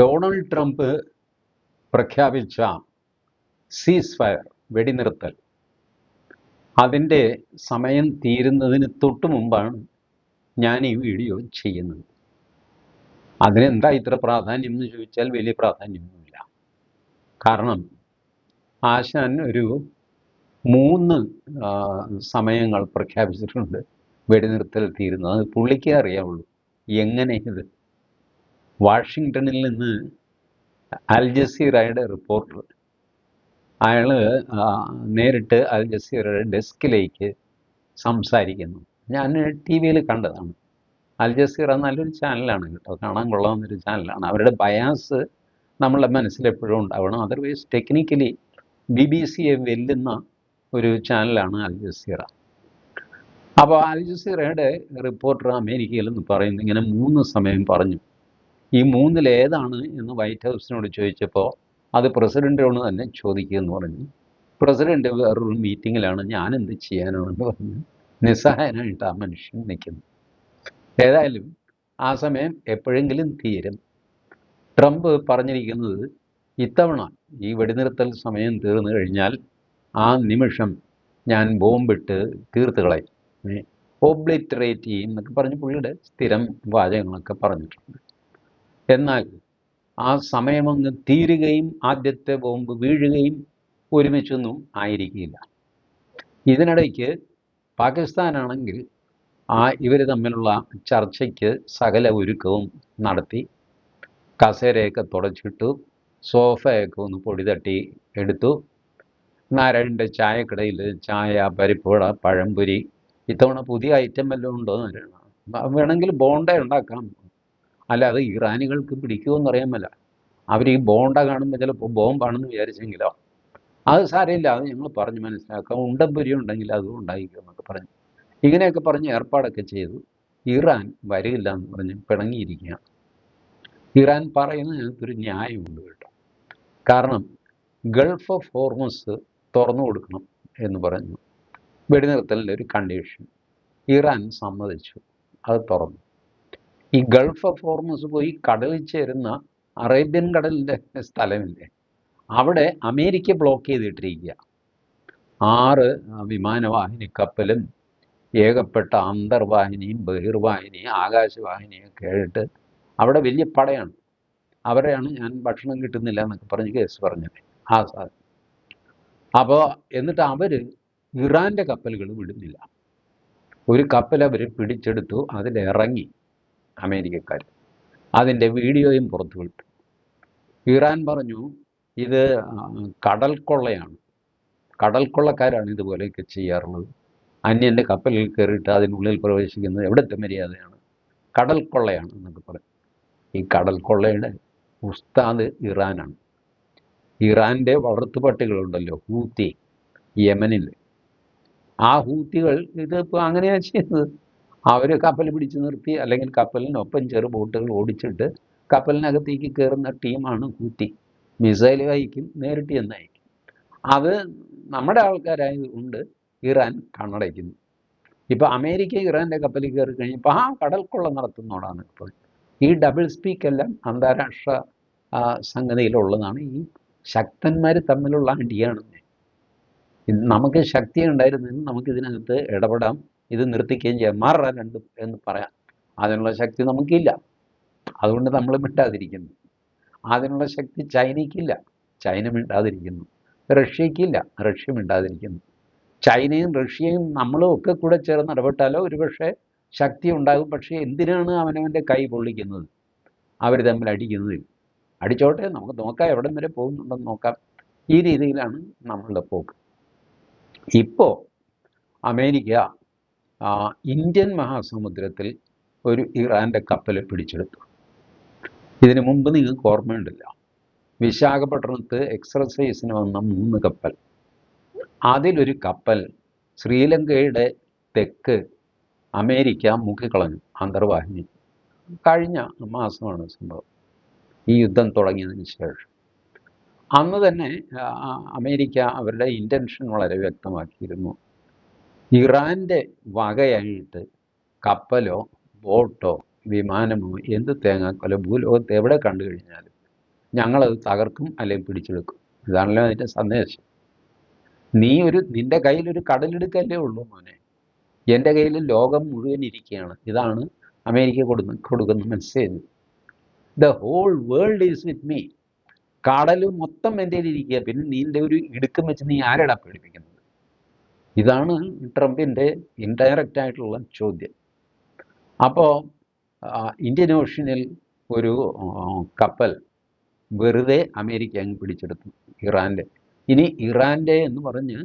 Donald Trump പ്രഖ്യാപിച്ച സീസ് fire വെടിനിർത്തൽ അതിൻ്റെ സമയം തീരുന്നതിന് തൊട്ട് മുമ്പാണ് ഞാൻ ഈ വീഡിയോ ചെയ്യുന്നത്. അതിനെന്താ ഇത്ര പ്രാധാന്യം എന്ന് ചോദിച്ചാൽ വലിയ പ്രാധാന്യമൊന്നുമില്ല. കാരണം ആശാൻ ഒരു 3 സമയങ്ങൾ പ്രഖ്യാപിച്ചിട്ടുണ്ട് വെടിനിർത്തൽ തീരുന്നത്. അത് പുള്ളിക്കേ അറിയാവുള്ളൂ എങ്ങനെ ഇത്. വാഷിങ്ടണിൽ നിന്ന് അൽ ജസീറയുടെ റിപ്പോർട്ടർ അയാൾ നേരിട്ട് അൽ ജസീറയുടെ ഡെസ്കിലേക്ക് സംസാരിക്കുന്നു. ഞാൻ ടി വിയിൽ കണ്ടതാണ്. അൽ ജസീറ നല്ലൊരു ചാനലാണ് കേട്ടോ, കാണാൻ കൊള്ളാവുന്നൊരു ചാനലാണ്. അവരുടെ ബയാസ് നമ്മളുടെ മനസ്സിലെപ്പോഴും ഉണ്ടാവണം. അതർവൈസ് ടെക്നിക്കലി BBC വെല്ലുന്ന ഒരു ചാനലാണ് അൽ ജസീറ. അപ്പോൾ അൽ ജസീറയുടെ റിപ്പോർട്ടർ അമേരിക്കയിൽ നിന്ന് പറയുന്നു, ഇങ്ങനെ 3 സമയം പറഞ്ഞു. ഈ 3-ൽ ഏതാണ് എന്ന് വൈറ്റ് ഹൗസിനോട് ചോദിച്ചപ്പോൾ അത് പ്രസിഡന്റിനോട് തന്നെ ചോദിക്കുമെന്ന് പറഞ്ഞു. പ്രസിഡന്റ് വേറൊരു മീറ്റിങ്ങിലാണ്, ഞാൻ എന്ത് ചെയ്യാനാണെന്ന് പറഞ്ഞു നിസ്സഹായനായിട്ട് ആ മനുഷ്യൻ നിൽക്കുന്നു. ഏതായാലും ആ സമയം എപ്പോഴെങ്കിലും തീരും. ട്രംപ് പറഞ്ഞിരിക്കുന്നത് ഇത്തവണ ഈ വെടിനിർത്തൽ സമയം തീർന്നു കഴിഞ്ഞാൽ ആ നിമിഷം ഞാൻ ബോംബിട്ട് തീർത്ത് കളയും, ഓബ്ലിറ്ററേറ്റ് ചെയ്യും എന്നൊക്കെ പറഞ്ഞ് പുള്ളിയുടെ സ്ഥിരം വാചകങ്ങളൊക്കെ പറഞ്ഞിട്ടുണ്ട്. എന്നാൽ ആ സമയമങ്ങ് തീരുകയും ആദ്യത്തെ ബോംബ് വീഴുകയും ഒരുമിച്ചൊന്നും ആയിരിക്കില്ല. ഇതിനിടയ്ക്ക് പാകിസ്ഥാനാണെങ്കിൽ ഇവർ തമ്മിലുള്ള ചർച്ചയ്ക്ക് സകല ഒരുക്കവും നടത്തി. കസേരയൊക്കെ തുടച്ചിട്ടു, സോഫയൊക്കെ ഒന്ന് പൊടി തട്ടി എടുത്തു. നാരായണൻ്റെ ചായക്കടയിൽ ചായ, പരിപ്പുവട, പഴംപൊരി, ഇത്തവണ പുതിയ ഐറ്റം വല്ലതും ഉണ്ടോ എന്ന് അറിയണം. വേണമെങ്കിൽ ബോണ്ട ഉണ്ടാക്കാം. അല്ലാതെ ഇറാനികൾക്ക് പിടിക്കുമോയെന്ന് അറിയാൻ മേല. അവർ ഈ ബോണ്ട കാണുമ്പോൾ ചിലപ്പോൾ ബോംബാണെന്ന് വിചാരിച്ചെങ്കിലോ അത് സാരമില്ല, അത് ഞങ്ങൾ പറഞ്ഞ് മനസ്സിലാക്കാം, ഉണ്ടംപൊരി ഉണ്ടെങ്കിൽ അതും ഉണ്ടായിരിക്കും എന്നൊക്കെ പറഞ്ഞു. ഇങ്ങനെയൊക്കെ പറഞ്ഞ് ഏർപ്പാടൊക്കെ ചെയ്തു. ഇറാൻ വരില്ല എന്ന് പറഞ്ഞ് പിണങ്ങിയിരിക്കുകയാണ്. ഇറാൻ പറയുന്നതിനകത്തൊരു ന്യായമുണ്ട് കേട്ടോ. കാരണം ഗൾഫ് ഓഫ് ഹോർമസ് തുറന്നു കൊടുക്കണം എന്ന് പറഞ്ഞു. വെടിനിർത്തലിൻ്റെ ഒരു കണ്ടീഷൻ ഇറാൻ സമ്മതിച്ചു, അത് തുറന്നു. ഈ ഗൾഫ് ഓഫ് ഹോർമസ് പോയി കടലിൽ ചേരുന്ന അറേബ്യൻ കടലിൻ്റെ സ്ഥലമില്ലേ, അവിടെ അമേരിക്ക ബ്ലോക്ക് ചെയ്തിട്ടിരിക്കുക. 6 വിമാനവാഹിനി കപ്പലും ഏകപ്പെട്ട അന്തർവാഹിനിയും ബഹിർവാഹിനിയും ആകാശവാഹിനിയൊക്കെ ആയിട്ട് അവിടെ വലിയ പടയാണ്. അവരെയാണ് ഞാൻ ഭക്ഷണം കിട്ടുന്നില്ല എന്നൊക്കെ പറഞ്ഞ് കേസ് പറഞ്ഞത് ആ സാധനം. അപ്പോൾ എന്നിട്ട് അവർ ഇറാൻ്റെ കപ്പലുകൾ വിടുന്നില്ല. ഒരു കപ്പൽ അവർ പിടിച്ചെടുത്തു, അതിലിറങ്ങി അമേരിക്കക്കാർ. അതിൻ്റെ വീഡിയോയും പുറത്തു വിട്ടു. ഇറാൻ പറഞ്ഞു ഇത് കടൽ കൊള്ളയാണ്, കടൽ കൊള്ളക്കാരാണ് ഇതുപോലെയൊക്കെ ചെയ്യാറുള്ളത്. അന്യൻ്റെ കപ്പലിൽ കയറിയിട്ട് അതിനുള്ളിൽ പ്രവേശിക്കുന്നത് എവിടുത്തെ മര്യാദയാണ്, കടൽ കൊള്ളയാണ് എന്നൊക്കെ പറയും. ഈ കടൽ കൊള്ളയുടെ ഉസ്താദ് ഇറാനാണ്. ഇറാൻ്റെ വളർത്തുപട്ടികളുണ്ടല്ലോ ഹൂത്തി, യമനിൽ, ആ ഹൂത്തികൾ ഇതിപ്പോൾ അങ്ങനെയാണ് ചെയ്യുന്നത്. അവർ കപ്പൽ പിടിച്ചു നിർത്തി, അല്ലെങ്കിൽ കപ്പലിനൊപ്പം ചെറു ബോട്ടുകൾ ഓടിച്ചിട്ട് കപ്പലിനകത്തേക്ക് കയറുന്ന ടീമാണ് ഹൂത്തി. മിസൈൽ അയക്കും, നേരിട്ട് ചെന്നയക്കും. അത് നമ്മുടെ ആൾക്കാരായതുകൊണ്ട് ഇറാൻ കണ്ണടയ്ക്കുന്നു. ഇപ്പോൾ അമേരിക്ക ഇറാൻ്റെ കപ്പലിൽ കയറി കഴിഞ്ഞപ്പോൾ കടൽക്കൊള്ള നടത്തുന്നോടാണ്. ഇപ്പോൾ ഈ ഡബിൾ സ്പീക്കെല്ലാം അന്താരാഷ്ട്ര സംഗതിയിലുള്ളതാണ്. ഈ ശക്തന്മാർ തമ്മിലുള്ള അടിയാണ്. നമുക്ക് ശക്തി ഉണ്ടായിരുന്നെങ്കിൽ നമുക്കിതിനകത്ത് ഇടപെടാം, ഇത് നിർത്തിക്കുകയും ചെയ്യാം, മാറാ രണ്ടും എന്ന് പറയാം. അതിനുള്ള ശക്തി നമുക്കില്ല, അതുകൊണ്ട് നമ്മൾ മിണ്ടാതിരിക്കുന്നു. അതിനുള്ള ശക്തി ചൈനയ്ക്കില്ല, ചൈന മിണ്ടാതിരിക്കുന്നു. റഷ്യയ്ക്കില്ല, റഷ്യ മിണ്ടാതിരിക്കുന്നു. ചൈനയും റഷ്യയും നമ്മളും ഒക്കെ കൂടെ ചേർന്ന് ഇടപെട്ടാലോ ഒരുപക്ഷെ ശക്തി ഉണ്ടാകും. പക്ഷേ എന്തിനാണ് അവനവൻ്റെ കൈ പൊള്ളിക്കുന്നത്? അവർ തമ്മിൽ അടിക്കുന്നത്. അടിച്ചോട്ടെ, നമുക്ക് നോക്കാം, എവിടം വരെ പോകുന്നുണ്ടെന്ന് നോക്കാം. ഈ രീതിയിലാണ് നമ്മളുടെ പോക്ക്. ഇപ്പോൾ അമേരിക്ക ഇന്ത്യൻ മഹാസമുദ്രത്തിൽ ഒരു ഇറാൻ്റെ കപ്പൽ പിടിച്ചെടുത്തു. ഇതിനു മുമ്പ് നിങ്ങൾക്ക് ഓർമ്മയുണ്ടല്ലോ, വിശാഖപട്ടണത്ത് എക്സർസൈസിന് വന്ന 3 കപ്പൽ, അതിലൊരു കപ്പൽ ശ്രീലങ്കയുടെ തെക്ക് അമേരിക്ക മുക്കിക്കളഞ്ഞു, അന്തർവാഹിനി. കഴിഞ്ഞ മാസമാണ് സംഭവം, ഈ യുദ്ധം തുടങ്ങിയതിന് ശേഷം. അന്ന് തന്നെ അമേരിക്ക അവരുടെ ഇൻറ്റൻഷൻ വളരെ വ്യക്തമാക്കിയിരുന്നു. ഇറാൻ്റെ വകയായിട്ട് കപ്പലോ ബോട്ടോ വിമാനമോ എന്ത് തേങ്ങാക്കൊല ഭൂലോകത്ത് എവിടെ കണ്ടു കഴിഞ്ഞാലും ഞങ്ങളത് തകർക്കും അല്ലെങ്കിൽ പിടിച്ചെടുക്കും. ഇതാണല്ലോ അതിൻ്റെ സന്ദേശം. നിന്റെ കയ്യിലൊരു കടലെടുക്കല്ലേ ഉള്ളൂ മോനെ. എൻ്റെ കയ്യിൽ ലോകം മുഴുവൻ ഇരിക്കുകയാണ്. ഇതാണ് അമേരിക്ക കൊടുക്കുന്ന message. The whole world is with me. കടൽ മൊത്തം എൻ്റെ ഇരിക്കുക. പിന്നെ നിന്റെ ഒരു ഇടുക്കം വെച്ച് നീ ആരെടാ പേടിപ്പിക്കുന്നത്? ഇതാണ് ട്രംപിൻ്റെ ഇൻഡയറക്റ്റ് ആയിട്ടുള്ള ചോദ്യം. അപ്പോൾ ഇന്ത്യൻ ഓഷ്യനിൽ ഒരു കപ്പൽ വെറുതെ അമേരിക്ക അങ്ങ് പിടിച്ചെടുത്തു, ഇറാൻ്റെ. ഇനി ഇറാൻ്റെ എന്ന് പറഞ്ഞ്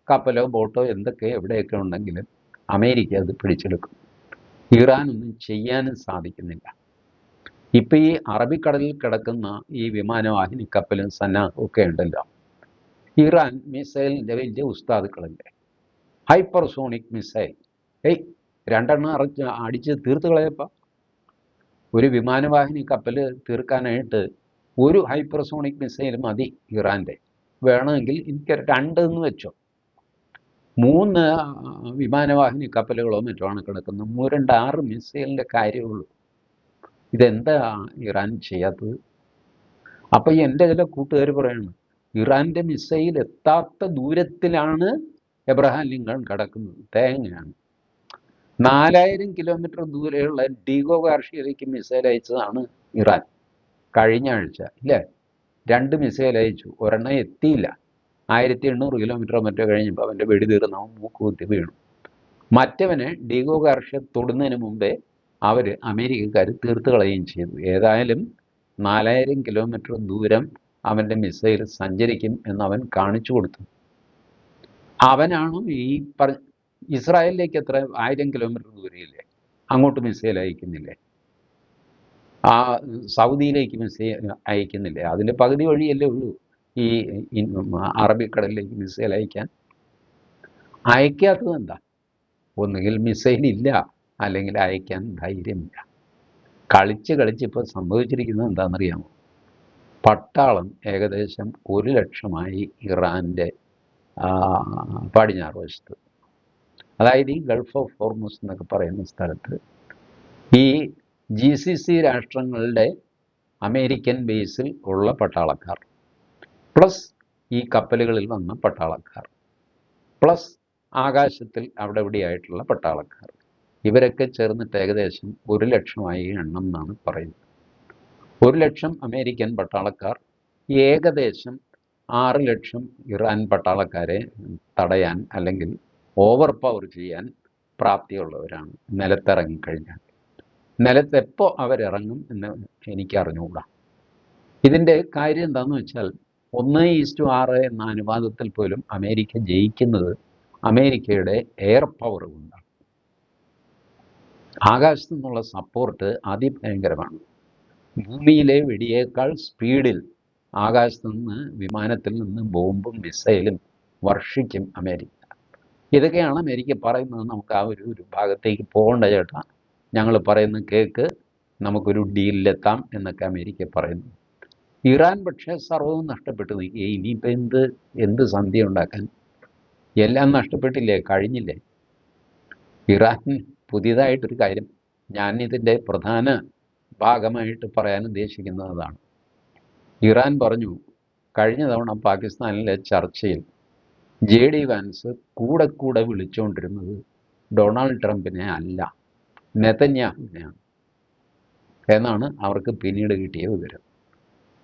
കപ്പലോ ബോട്ടോ എന്തൊക്കെ എവിടെയൊക്കെ ഉണ്ടെങ്കിലും അമേരിക്ക അത് പിടിച്ചെടുക്കും. ഇറാനൊന്നും ചെയ്യാനും സാധിക്കുന്നില്ല. ഇപ്പം ഈ അറബിക്കടലിൽ കിടക്കുന്ന ഈ വിമാനവാഹിനി കപ്പലും സന്നാഹവും ഒക്കെ ഉണ്ടല്ലോ, ഇറാൻ മിസൈലിൻ്റെ വലിയ ഉസ്താദുക്കളല്ലേ. ഹൈപ്പർസോണിക് മിസൈൽ, രണ്ടെണ്ണം അടിച്ച് തീർത്ത് കളയപ്പോൾ. ഒരു വിമാനവാഹിനി കപ്പൽ തീർക്കാനായിട്ട് ഒരു ഹൈപ്പർസോണിക് മിസൈൽ മതി ഇറാൻ്റെ. വേണമെങ്കിൽ എനിക്ക് 2 എന്ന് വെച്ചോ. 3 വിമാനവാഹിനി കപ്പലുകളോ മറ്റോ ആണ് കിടക്കുന്നത്. 6 മിസൈലിൻ്റെ കാര്യമുള്ളൂ. ഇതെന്താ ഇറാൻ ചെയ്യാത്തത്? അപ്പം എൻ്റെ ചില കൂട്ടുകാർ പറയുന്നു, ഇറാൻ്റെ മിസൈൽ എത്താത്ത ദൂരത്തിലാണ് എബ്രഹാം ലിങ്കൺ കിടക്കുന്നത്. തേങ്ങയാണ്. 4000 കിലോമീറ്റർ ദൂരെയുള്ള ഡീഗോ ഗാർഷ്യയിലേക്ക് മിസൈൽ അയച്ചതാണ് ഇറാൻ കഴിഞ്ഞ ആഴ്ച, ഇല്ലേ? 2 മിസൈൽ അയച്ചു, ഒരെണ്ണം എത്തിയില്ല. 1800 കിലോമീറ്റർ മറ്റോ കഴിഞ്ഞപ്പോൾ അവൻ്റെ വെടി തീർന്നവൻ മൂക്കുകുത്തി വീണു. മറ്റവനെ ഡീഗോ ഗാർഷ്യ തൊടുന്നതിന് മുമ്പേ അവർ അമേരിക്കക്കാർ തീർത്ത് കളയുകയും ചെയ്തു. ഏതായാലും 4000 കിലോമീറ്റർ ദൂരം അവൻ്റെ മിസൈൽ സഞ്ചരിക്കും എന്നവൻ കാണിച്ചു കൊടുത്തു. അവനാണ് ഈ ഇസ്രായേലിലേക്ക് എത്ര 1000 കിലോമീറ്റർ ദൂരെയില്ലേ, അങ്ങോട്ട് മിസൈൽ അയക്കുന്നില്ലേ? സൗദിയിലേക്ക് മിസൈൽ അയക്കുന്നില്ലേ? അതിൻ്റെ പകുതി വഴിയല്ലേ ഉള്ളൂ ഈ അറബിക്കടലിലേക്ക് മിസൈൽ അയക്കാൻ. അയക്കാത്തത് എന്താ? ഒന്നുകിൽ മിസൈൽ ഇല്ല, അല്ലെങ്കിൽ അയക്കാൻ ധൈര്യമില്ല. കളിച്ച് ഇപ്പോൾ സംഭവിച്ചിരിക്കുന്നത് എന്താണെന്നറിയാമോ? പട്ടാളം ഏകദേശം 1 ലക്ഷമായി ഇറാൻ്റെ പടിഞ്ഞാറ് വശത്ത്, അതായത് ഈ ഗൾഫ് ഓഫ് ഹോർമുസ് എന്നൊക്കെ പറയുന്ന സ്ഥലത്ത് ഈ GCC രാഷ്ട്രങ്ങളുടെ അമേരിക്കൻ ബേസിൽ ഉള്ള പട്ടാളക്കാർ, പ്ലസ് ഈ കപ്പലുകളിൽ വന്ന പട്ടാളക്കാർ, പ്ലസ് ആകാശത്തിൽ അവിടെ ഇവിടെയായിട്ടുള്ള പട്ടാളക്കാർ, ഇവരൊക്കെ ചേർന്നിട്ട് ഏകദേശം 1 ലക്ഷമായി എണ്ണം എന്നാണ് പറയുന്നത്. 1 ലക്ഷം അമേരിക്കൻ പട്ടാളക്കാർ ഏകദേശം 6 ലക്ഷം ഇറാൻ പട്ടാളക്കാരെ തടയാൻ അല്ലെങ്കിൽ ഓവർ പവർ ചെയ്യാൻ പ്രാപ്തിയുള്ളവരാണ് നിലത്തിറങ്ങിക്കഴിഞ്ഞാൽ. നിലത്തെപ്പോൾ അവരിറങ്ങും എന്ന് എനിക്കറിഞ്ഞുകൂടാ. ഇതിൻ്റെ കാര്യം എന്താണെന്ന് വെച്ചാൽ 1:6 എന്ന അനുപാതത്തിൽ പോലും അമേരിക്ക ജയിക്കുന്നത് അമേരിക്കയുടെ എയർ പവർ കൊണ്ടാണ്. ആകാശത്തു നിന്നുള്ള സപ്പോർട്ട് അതിഭയങ്കരമാണ്. ഭൂമിയിലെ വെടിയേക്കാൾ സ്പീഡിൽ ആകാശത്തു നിന്ന്, വിമാനത്തിൽ നിന്ന് ബോംബും മിസൈലും വർഷിക്കും അമേരിക്ക. ഇതൊക്കെയാണ് അമേരിക്ക പറയുന്നത്. നമുക്ക് ആ ഒരു ഭാഗത്തേക്ക് പോകേണ്ട ചേട്ടാ, ഞങ്ങൾ പറയുന്നത് കേൾക്ക്, നമുക്കൊരു ഡീലിലെത്താം എന്നൊക്കെ അമേരിക്ക പറയുന്നു. ഇറാൻ പക്ഷേ സർവ്വവും നഷ്ടപ്പെട്ടു നിൽക്കുക. ഇനിയിപ്പോൾ എന്ത് സന്ധ്യ ഉണ്ടാക്കാൻ? എല്ലാം നഷ്ടപ്പെട്ടില്ലേ, കഴിഞ്ഞില്ലേ? ഇറാൻ പുതിയതായിട്ടൊരു കാര്യം ഞാനിതിൻ്റെ പ്രധാന ഭാഗമായിട്ട് പറയാൻ ഉദ്ദേശിക്കുന്നത് അതാണ്. ഇറാൻ പറഞ്ഞു, കഴിഞ്ഞ തവണ പാകിസ്ഥാനിലെ ചർച്ചയിൽ JD വാൻസ് കൂടെ വിളിച്ചുകൊണ്ടിരുന്നത് ഡൊണാൾഡ് ട്രംപിനെ അല്ല, നെതന്യാഹുവിനെയാണ് എന്നാണ് അവർക്ക് പിന്നീട് കിട്ടിയ വിവരം.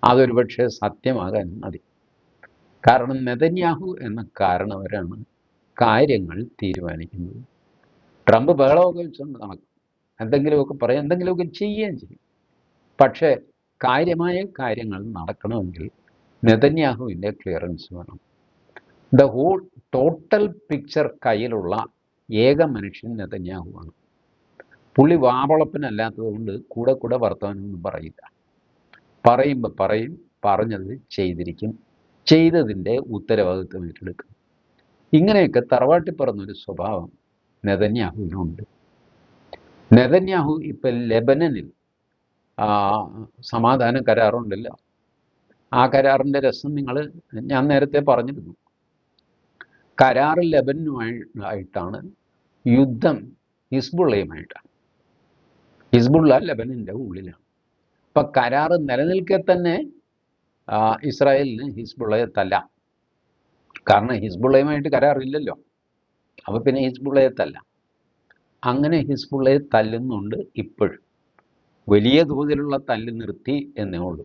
അതൊരു പക്ഷേ സത്യമാകാൻ മതി. കാരണം നെതന്യാഹു എന്ന കാരണവരാണ് കാര്യങ്ങൾ തീരുമാനിക്കുന്നത്. ട്രംപ് ബഹളമൊക്കെ വെച്ചുകൊണ്ട് നടക്കും, എന്തെങ്കിലുമൊക്കെ പറയും, എന്തെങ്കിലുമൊക്കെ ചെയ്യുകയും ചെയ്യും. പക്ഷേ കാര്യമായ കാര്യങ്ങൾ നടക്കണമെങ്കിൽ നെതന്യാഹുവിൻ്റെ ക്ലിയറൻസ് വേണം. ദ ഹോൾ ടോട്ടൽ പിക്ചർ കയ്യിലുള്ള ഏക മനുഷ്യൻ നെതന്യാഹുവാണ്. പുള്ളി വാവളപ്പനല്ലാത്തതുകൊണ്ട് കൂടെ വർത്തമാനമൊന്നും പറയില്ല. പറയുമ്പോൾ പറയും, പറഞ്ഞത് ചെയ്തിരിക്കും, ചെയ്തതിൻ്റെ ഉത്തരവാദിത്വം ഏറ്റെടുക്കും. ഇങ്ങനെയൊക്കെ തറവാട്ടി പറഞ്ഞൊരു സ്വഭാവം നെതന്യാഹുവിനുണ്ട്. നെതന്യാഹു ഇപ്പം ലെബനനിൽ സമാധാന കരാറുണ്ടല്ലോ, ആ കരാറിൻ്റെ രസം ഞാൻ നേരത്തെ പറഞ്ഞിരുന്നു. കരാർ ലെബനുമായിട്ടാണ്, യുദ്ധം ഹിസ്ബുള്ളയുമായിട്ടാണ്. ഹിസ്ബുള്ള ലെബനൻ്റെ ഉള്ളിലാണ്. അപ്പം കരാർ നിലനിൽക്കെ തന്നെ ഇസ്രായേലിന് ഹിസ്ബുള്ളയെ തല്ലാം. കാരണം ഹിസ്ബുള്ളയുമായിട്ട് കരാറില്ലല്ലോ. അപ്പോൾ പിന്നെ ഹിസ്ബുള്ളയെ തല്ലാം. അങ്ങനെ ഹിസ്ബുള്ളയെ തല്ലുന്നുണ്ട് ഇപ്പോഴും. വലിയ തോതിലുള്ള തല്ല് നിർത്തി എന്നേ ഉള്ളൂ.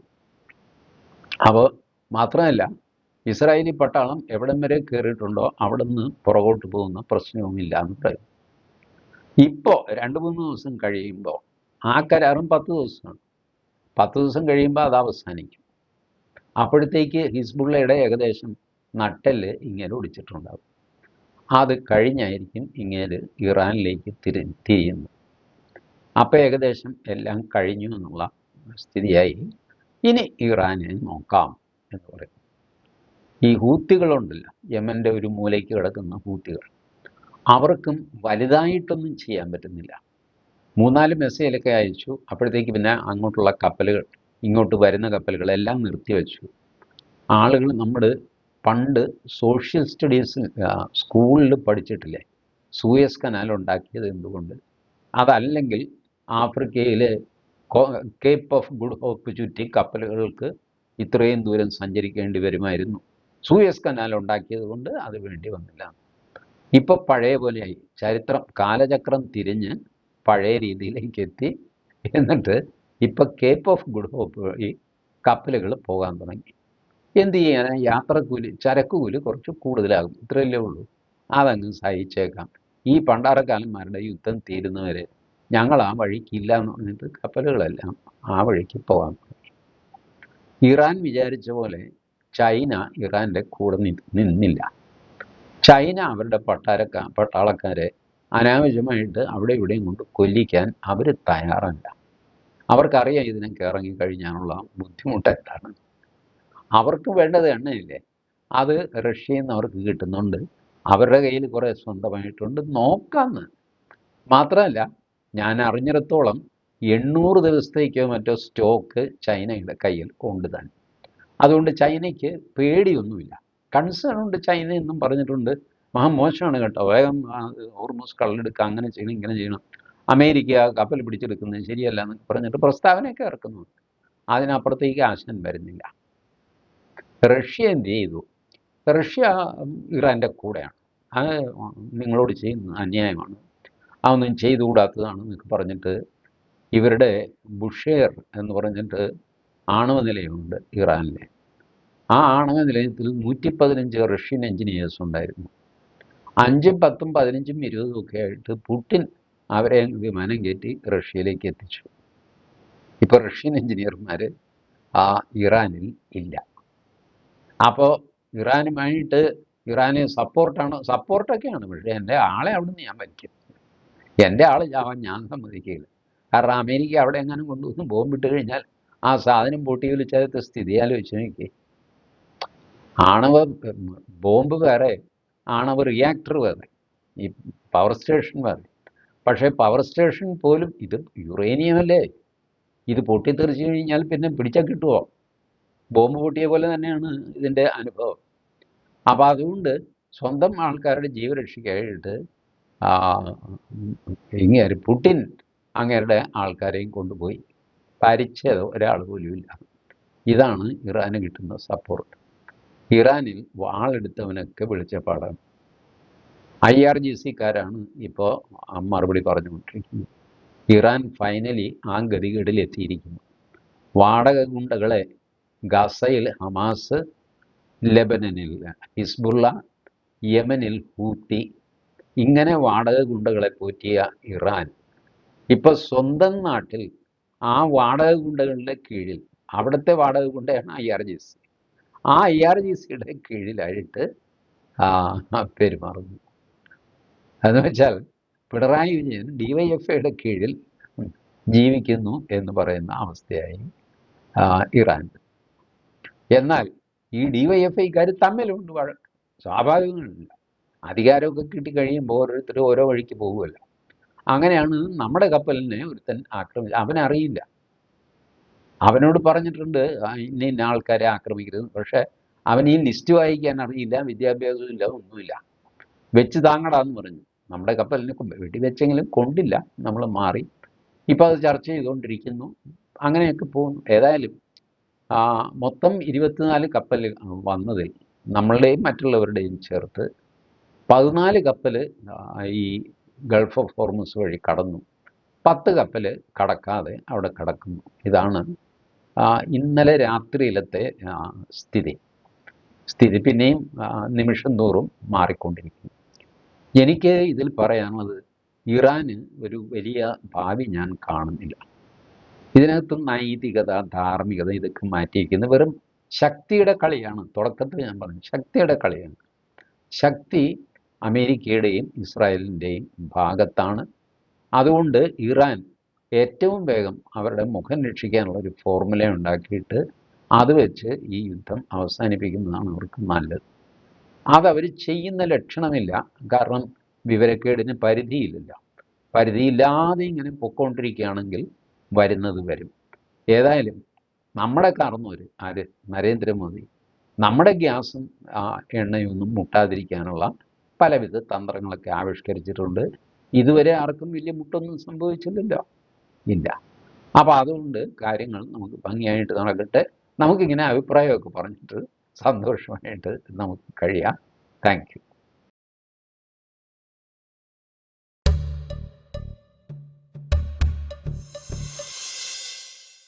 അപ്പോൾ മാത്രമല്ല, ഇസ്രായേലി പട്ടാളം എവിടം വരെ കയറിയിട്ടുണ്ടോ അവിടെ നിന്ന് പുറകോട്ട് പോകുന്ന പ്രശ്നവുമില്ല എന്ന് പറയും. ഇപ്പോൾ 2-3 ദിവസം കഴിയുമ്പോൾ ആ കരാറും 10 ദിവസമാണ്. 10 ദിവസം കഴിയുമ്പോൾ അത് അവസാനിക്കും. അപ്പോഴത്തേക്ക് ഹിസ്ബുള്ളയുടെ ഏകദേശം നട്ടെല്ല് ഇങ്ങനെ ഒടിച്ചിട്ടുണ്ടാകും. അത് കഴിഞ്ഞായിരിക്കും ഇങ്ങനെ ഇറാനിലേക്ക് തിരിയുന്നത്. അപ്പോൾ ഏകദേശം എല്ലാം കഴിഞ്ഞു എന്നുള്ള സ്ഥിതിയായി. ഇനി ഇറാനെ നോക്കാം എന്ന് പറയും. ഈ ഹൂത്തികളുണ്ടല്ലോ, യമൻ്റെ ഒരു മൂലയ്ക്ക് കിടക്കുന്ന ഹൂത്തികൾ, അവർക്കും വലുതായിട്ടൊന്നും ചെയ്യാൻ പറ്റുന്നില്ല. 3-4 മിസൈലൊക്കെ അയച്ചു. അപ്പോഴത്തേക്ക് പിന്നെ അങ്ങോട്ടുള്ള കപ്പലുകൾ, ഇങ്ങോട്ട് വരുന്ന കപ്പലുകളെല്ലാം നിർത്തിവെച്ചു. ആളുകൾ നമ്മൾ പണ്ട് സോഷ്യൽ സ്റ്റഡീസിൽ സ്കൂളിൽ പഠിച്ചിട്ടില്ലേ, സൂയസ് കനാൽ ഉണ്ടാക്കിയത് എന്തുകൊണ്ട്? അതല്ലെങ്കിൽ ആഫ്രിക്കയിലെ കേപ്പ് ഓഫ് ഗുഡ് ഹോപ്പ് ചുറ്റി കപ്പലുകൾക്ക് ഇത്രയും ദൂരം സഞ്ചരിക്കേണ്ടി വരുമായിരുന്നു. സൂയസ് കനാൽ ഉണ്ടാക്കിയത് കൊണ്ട് അത് വേണ്ടി വന്നില്ല. ഇപ്പോൾ പഴയ പോലെയായി. കാലചക്രം തിരിഞ്ഞ് പഴയ രീതിയിലേക്ക് എത്തി. എന്നിട്ട് ഇപ്പം കേപ്പ് ഓഫ് ഗുഡ് ഹോപ്പ് വഴി കപ്പലുകൾ പോകാൻ തുടങ്ങി. എന്ത് ചെയ്യാൻ? യാത്രക്കൂലി, ചരക്കുകൂലി കുറച്ച് കൂടുതലാകും, ഇത്രയല്ലേ ഉള്ളൂ. അതങ്ങ് സഹിച്ചേക്കാം. ഈ പണ്ടാരക്കാലന്മാരുടെ യുദ്ധം തീരുന്നവരെ ഞങ്ങൾ ആ വഴിക്കില്ല എന്ന് പറഞ്ഞിട്ട് കപ്പലുകളെല്ലാം ആ വഴിക്ക് പോകാൻ തുടങ്ങി. ഇറാൻ വിചാരിച്ച പോലെ ചൈന ഇറാൻ്റെ കൂടെ നിന്നില്ല. ചൈന അവരുടെ പട്ടാളക്കാരെ അനാവശ്യമായിട്ട് അവിടെ ഇവിടെയും കൊണ്ട് കൊല്ലിക്കാൻ അവർ തയ്യാറല്ല. അവർക്കറിയാം ഇതിനൊക്കെ ഇറങ്ങിക്കഴിഞ്ഞാലുള്ള ബുദ്ധിമുട്ട് എന്താണ്. അവർക്ക് വേണ്ടത് എണ്ണയില്ലേ, അത് റഷ്യയിൽ നിന്ന് അവർക്ക് കിട്ടുന്നുണ്ട്. അവരുടെ കയ്യിൽ കുറേ സ്വന്തമായിട്ടുണ്ട്, നോക്കാമെന്ന്. മാത്രമല്ല, ഞാൻ അറിഞ്ഞിടത്തോളം 800 ദിവസത്തേക്കോ മറ്റോ സ്റ്റോക്ക് ചൈനയുടെ കയ്യിൽ ഉണ്ട് താൻ. അതുകൊണ്ട് ചൈനയ്ക്ക് പേടിയൊന്നുമില്ല. കൺസേൺ ഉണ്ട് ചൈന എന്നും പറഞ്ഞിട്ടുണ്ട്. മോശമാണ് കേട്ടോ, വേഗം ഹോർമൂസ് കള്ളെടുക്കുക, അങ്ങനെ ചെയ്യണം, ഇങ്ങനെ ചെയ്യണം, അമേരിക്ക കപ്പൽ പിടിച്ചെടുക്കുന്നത് ശരിയല്ല എന്നൊക്കെ പറഞ്ഞിട്ട് പ്രസ്താവനയൊക്കെ ഇറക്കുന്നുണ്ട്. അതിനപ്പുറത്തേക്ക് ആശയം വരുന്നില്ല. റഷ്യ എന്ത് ചെയ്തു? റഷ്യ ഇറാൻ്റെ കൂടെയാണ്. അത് നിങ്ങളോട് ചെയ്യുന്നത് അന്യായമാണ്, അതൊന്നും ചെയ്തുകൂടാത്തതാണെന്നൊക്കെ പറഞ്ഞിട്ട് ഇവരുടെ ബുഷേർ എന്ന് പറഞ്ഞിട്ട് ആണവ നിലയമുണ്ട് ഇറാനിൽ. ആ ആണവ നിലയത്തിൽ 115 റഷ്യൻ എഞ്ചിനീയേഴ്സ് ഉണ്ടായിരുന്നു. 5ഉം 10ഉം 15ഉം 20ഉം ഒക്കെ ആയിട്ട് പുടിൻ അവരെ വിമാനം കയറ്റി റഷ്യയിലേക്ക് എത്തിച്ചു. ഇപ്പോൾ റഷ്യൻ എഞ്ചിനീയർമാർ ഇറാനിൽ ഇല്ല. അപ്പോൾ ഇറാന് സപ്പോർട്ടൊക്കെയാണ്. പക്ഷേ എൻ്റെ ആളെ അവിടെ നിന്ന് ഞാൻ വലിക്കും. എൻ്റെ ആൾ ചാവാൻ ഞാൻ സമ്മതിക്കില്ല. കാരണം അമേരിക്ക അവിടെ എങ്ങാനും കൊണ്ടുവന്ന് ബോംബിട്ട് കഴിഞ്ഞാൽ ആ സാധനം പൊട്ടി ഒലിച്ചകത്തെ സ്ഥിതി ആലോചിച്ച് നോക്കി. ആണവ ബോംബ് വേറെ, ആണവ റിയാക്ടർ വേറെ, ഈ പവർ സ്റ്റേഷൻ വേറെ. പക്ഷേ പവർ സ്റ്റേഷൻ പോലും ഇത് യുറേനിയം അല്ലേ, ഇത് പൊട്ടിത്തെറിച്ച് കഴിഞ്ഞാൽ പിന്നെ പിടിച്ചാൽ കിട്ടുമോ? ബോംബ് പൊട്ടിയ പോലെ തന്നെയാണ് ഇതിൻ്റെ അനുഭവം. അപ്പോൾ അതുകൊണ്ട് സ്വന്തം ആൾക്കാരുടെ ജീവരക്ഷയ്ക്കായിട്ട് ഇങ്ങനെ പുടിൻ അങ്ങേരുടെ ആൾക്കാരെയും കൊണ്ടുപോയി പരിച്ചത് ഒരാൾ പോലുമില്ല. ഇതാണ് ഇറാന് കിട്ടുന്ന സപ്പോർട്ട്. ഇറാനിൽ വാളെടുത്തവനൊക്കെ വെളിച്ചപ്പാടാണ്. IRGC-കാരാണ് ഇപ്പോൾ മറുപടി പറഞ്ഞുകൊണ്ടിരിക്കുന്നത്. ഇറാൻ ഫൈനലി ആ ഗതികേടിൽ എത്തിയിരിക്കുന്നു. വാടക ഗുണ്ടകളെ ഗസയിൽ ഹമാസ്, ലെബനനിൽ ഹിസ്ബുള്ള, യമനിൽ ഹൂത്തി, ഇങ്ങനെ വാടക ഗുണ്ടകളെ പോറ്റിയ ഇറാൻ ഇപ്പോൾ സ്വന്തം നാട്ടിൽ ആ വാടക ഗുണ്ടകളുടെ കീഴിൽ, അവിടുത്തെ വാടക ഗുണ്ടയാണ് IRGC, ആ IRGC-യുടെ കീഴിലായിട്ട് പെരുമാറുന്നു. എന്ന് വെച്ചാൽ പിണറായി വിജയൻ DYFI-യുടെ കീഴിൽ ജീവിക്കുന്നു എന്ന് പറയുന്ന അവസ്ഥയായി ഇറാൻ. എന്നാൽ ഈ DYFI-ക്കാർ തമ്മിലുണ്ട് വഴക്ക്, സ്വാഭാവികമല്ല. അധികാരമൊക്കെ കിട്ടിക്കഴിയുമ്പോൾ ഓരോരുത്തരും ഓരോ വഴിക്ക് പോകുമല്ലോ. അങ്ങനെയാണ് നമ്മുടെ കപ്പലിനെ ഒരുത്തൻ ആക്രമിച്ചത്. അവനറിയില്ല, അവനോട് പറഞ്ഞിട്ടുണ്ട് ഇന്ന ആൾക്കാരെ ആക്രമിക്കരുത്. പക്ഷേ അവൻ ഈ ലിസ്റ്റ് വായിക്കാൻ അറിയില്ല, വിദ്യാഭ്യാസവും ഇല്ല, ഒന്നുമില്ല. വെച്ച് താങ്ങടാന്ന് പറഞ്ഞു. നമ്മുടെ കപ്പലിനെ വെടിവെച്ചെങ്കിലും കൊണ്ടില്ല, നമ്മൾ മാറി. ഇപ്പോൾ അത് ചർച്ച ചെയ്തുകൊണ്ടിരിക്കുന്നു. അങ്ങനെയൊക്കെ പോകുന്നു. ഏതായാലും മൊത്തം 24 കപ്പൽ വന്നതിൽ നമ്മളുടെയും മറ്റുള്ളവരുടെയും ചേർത്ത് 14 കപ്പൽ ഈ ഗൾഫ് ഓഫ് ഹോർമുസ് വഴി കടന്നു, 10 കപ്പൽ കടക്കാതെ അവിടെ കിടക്കുന്നു. ഇതാണ് ഇന്നലെ രാത്രിയിലത്തെ സ്ഥിതി പിന്നെയും നിമിഷം തോറും മാറിക്കൊണ്ടിരിക്കുന്നു. എനിക്ക് ഇതിൽ പറയാനുള്ളത്, ഇറാന് ഒരു വലിയ ഭാവി ഞാൻ കാണുന്നില്ല. ഇതിനകത്ത് നൈതികത, ധാർമ്മികത ഇതൊക്കെ മാറ്റിയിരിക്കുന്നത് വെറും ശക്തിയുടെ കളിയാണ്. തുടക്കത്തിൽ ഞാൻ പറഞ്ഞു, ശക്തിയുടെ കളിയാണ്. ശക്തി അമേരിക്കയുടെയും ഇസ്രായേലിൻ്റെയും ഭാഗത്താണ്. അതുകൊണ്ട് ഇറാൻ ഏറ്റവും വേഗം അവരുടെ മുഖം രക്ഷിക്കാനുള്ള ഒരു ഫോർമുല ഉണ്ടാക്കിയിട്ട് അത് വെച്ച് ഈ യുദ്ധം അവസാനിപ്പിക്കുന്നതാണ് അവർക്ക് നല്ലത്. അതവർ ചെയ്യുന്ന ലക്ഷണമില്ല. കാരണം വിവരക്കേടിന് പരിധിയില്ലാതെ ഇങ്ങനെ പൊക്കോണ്ടിരിക്കുകയാണെങ്കിൽ വരുന്നത് വരും. ഏതായാലും നമ്മുടെ കാർന്നോർ നരേന്ദ്രമോദി നമ്മുടെ ഗ്യാസും എണ്ണയൊന്നും മുട്ടാതിരിക്കാനുള്ള പലവിധ തന്ത്രങ്ങളൊക്കെ ആവിഷ്കരിച്ചിട്ടുണ്ട്. ഇതുവരെ ആർക്കും വലിയ മുട്ടൊന്നും സംഭവിച്ചില്ലല്ലോ, ഇല്ല. അപ്പോൾ അതുകൊണ്ട് കാര്യങ്ങൾ നമുക്ക് ഭംഗിയായിട്ട് നടക്കട്ടെ. നമുക്കിങ്ങനെ അഭിപ്രായമൊക്കെ പറഞ്ഞിട്ട് സന്തോഷമായിട്ട് നമുക്ക് കഴിയാം. Thank U.